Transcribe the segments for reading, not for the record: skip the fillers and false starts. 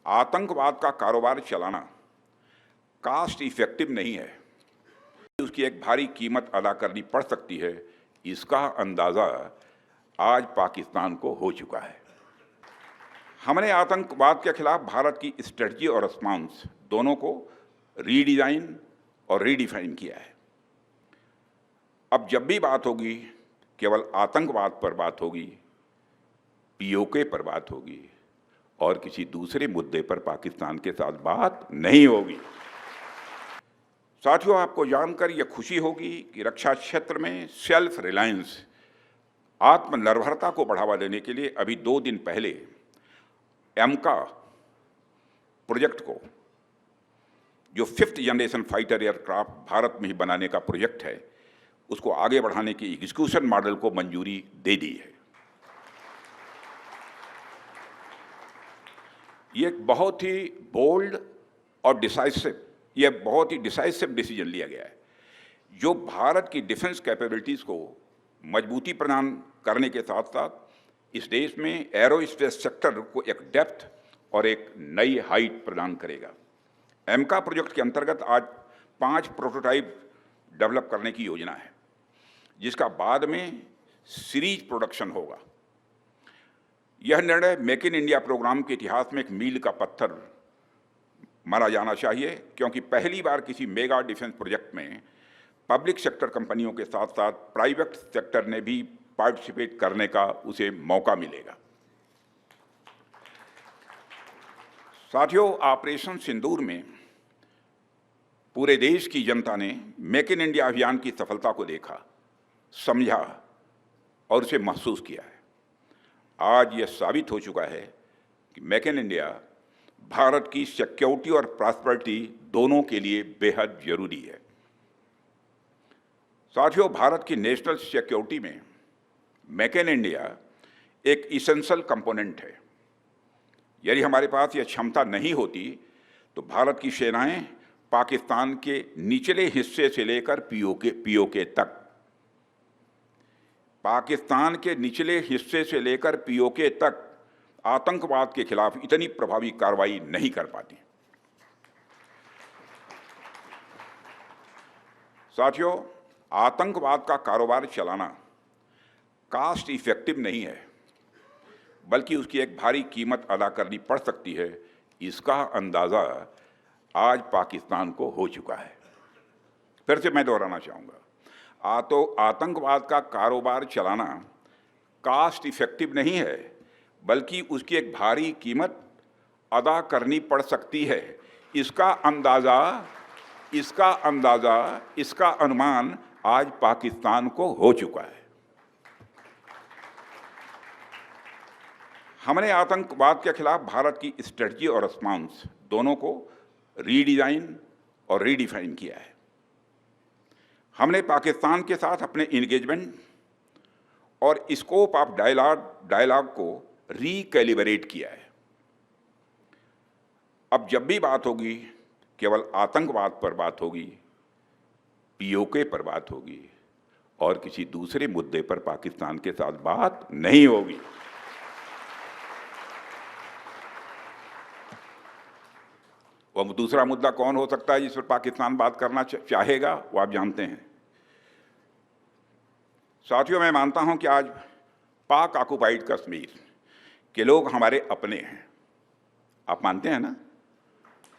आतंकवाद का कारोबार चलाना कास्ट इफेक्टिव नहीं है, उसकी एक भारी कीमत अदा करनी पड़ सकती है। इसका अंदाज़ा आज पाकिस्तान को हो चुका है। हमने आतंकवाद के खिलाफ भारत की स्ट्रेटजी और रिस्पॉन्स दोनों को रीडिज़ाइन और रीडिफाइन किया है। अब जब भी बात होगी, केवल आतंकवाद पर बात होगी, पीओके पर बात होगी और किसी दूसरे मुद्दे पर पाकिस्तान के साथ बात नहीं होगी। साथियों, आपको जानकर यह खुशी होगी कि रक्षा क्षेत्र में सेल्फ रिलायंस, आत्मनिर्भरता को बढ़ावा देने के लिए अभी 2 दिन पहले एमका प्रोजेक्ट को, जो 5th generation fighter aircraft Bharat में ही बनाने का प्रोजेक्ट है, उसको आगे बढ़ाने की एग्जीक्यूशन मॉडल को मंजूरी दे दी है। ये एक बहुत ही बोल्ड और बहुत ही डिसाइसिव डिसीजन लिया गया है, जो भारत की डिफेंस कैपेबिलिटीज़ को मजबूती प्रदान करने के साथ साथ इस देश में एरोस्पेस सेक्टर को एक डेप्थ और एक नई हाइट प्रदान करेगा। एमका प्रोजेक्ट के अंतर्गत आज 5 प्रोटोटाइप डेवलप करने की योजना है, जिसका बाद में सीरीज प्रोडक्शन होगा। यह निर्णय मेक इन इंडिया प्रोग्राम के इतिहास में एक मील का पत्थर माना जाना चाहिए, क्योंकि पहली बार किसी मेगा डिफेंस प्रोजेक्ट में पब्लिक सेक्टर कंपनियों के साथ साथ प्राइवेट सेक्टर ने भी पार्टिसिपेट करने का उसे मौका मिलेगा। साथियों, ऑपरेशन सिंदूर में पूरे देश की जनता ने मेक इन इंडिया अभियान की सफलता को देखा, समझा और उसे महसूस किया है। आज यह साबित हो चुका है कि मेक इन इंडिया भारत की सिक्योरिटी और प्रॉस्पेरिटी दोनों के लिए बेहद जरूरी है। साथियों, भारत की नेशनल सिक्योरिटी में मेक इन इंडिया एक इसेंशियल कंपोनेंट है। यदि हमारे पास यह क्षमता नहीं होती तो भारत की सेनाएं पाकिस्तान के निचले हिस्से से लेकर पीओके तक, पाकिस्तान के निचले हिस्से से लेकर पीओके तक आतंकवाद के खिलाफ इतनी प्रभावी कार्रवाई नहीं कर पाती। साथियों, आतंकवाद का कारोबार चलाना कास्ट इफेक्टिव नहीं है, बल्कि उसकी एक भारी कीमत अदा करनी पड़ सकती है। इसका अंदाज़ा आज पाकिस्तान को हो चुका है। फिर से मैं दोहराना चाहूँगा, आतंकवाद का कारोबार चलाना कास्ट इफेक्टिव नहीं है, बल्कि उसकी एक भारी कीमत अदा करनी पड़ सकती है। इसका अनुमान आज पाकिस्तान को हो चुका है। हमने आतंकवाद के खिलाफ भारत की स्ट्रेटजी और रिस्पॉन्स दोनों को रीडिज़ाइन और रीडिफाइन किया है। हमने पाकिस्तान के साथ अपने इंगेजमेंट और स्कोप ऑफ डायलॉग को रिकैलिब्रेट किया है। अब जब भी बात होगी, केवल आतंकवाद पर बात होगी, पीओके पर बात होगी और किसी दूसरे मुद्दे पर पाकिस्तान के साथ बात नहीं होगी। वह दूसरा मुद्दा कौन हो सकता है जिस पर पाकिस्तान बात करना चाहेगा, वो आप जानते हैं। साथियों, मैं मानता हूं कि आज पाक ऑक्युपाइड कश्मीर के लोग हमारे अपने हैं। आप मानते हैं ना?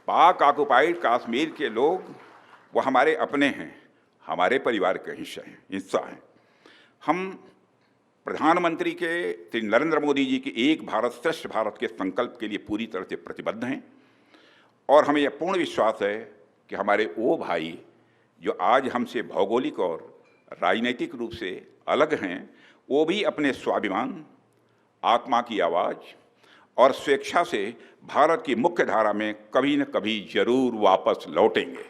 पाक ऑक्युपाइड कश्मीर के लोग वो हमारे अपने हैं, हमारे परिवार का हिस्सा हैं। हम प्रधानमंत्री के श्री नरेंद्र मोदी जी के एक भारत श्रेष्ठ भारत के संकल्प के लिए पूरी तरह से प्रतिबद्ध हैं और हमें यह पूर्ण विश्वास है कि हमारे वो भाई जो आज हमसे भौगोलिक और राजनीतिक रूप से अलग हैं, वो भी अपने स्वाभिमान, आत्मा की आवाज़ और स्वेच्छा से भारत की मुख्य धारा में कभी न कभी जरूर वापस लौटेंगे।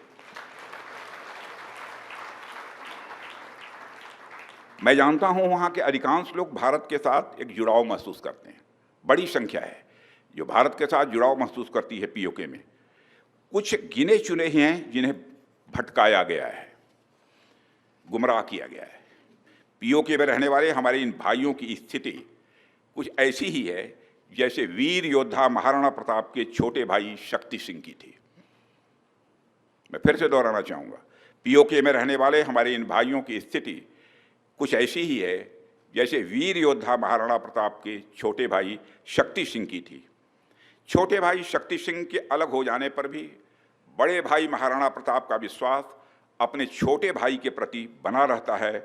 मैं जानता हूं वहां के अधिकांश लोग भारत के साथ एक जुड़ाव महसूस करते हैं। बड़ी संख्या है जो भारत के साथ जुड़ाव महसूस करती है। पीओके में कुछ गिने चुने ही हैं जिन्हें भटकाया गया है, गुमराह किया गया है। पीओके में रहने वाले हमारे इन भाइयों की स्थिति कुछ ऐसी ही है जैसे वीर योद्धा महाराणा प्रताप के छोटे भाई शक्ति सिंह की थी। मैं फिर से दोहराना चाहूँगा, पीओके में रहने वाले हमारे इन भाइयों की स्थिति कुछ ऐसी ही है जैसे वीर योद्धा महाराणा प्रताप के छोटे भाई शक्ति सिंह की थी। छोटे भाई शक्ति सिंह के अलग हो जाने पर भी बड़े भाई महाराणा प्रताप का विश्वास अपने छोटे भाई के प्रति बना रहता है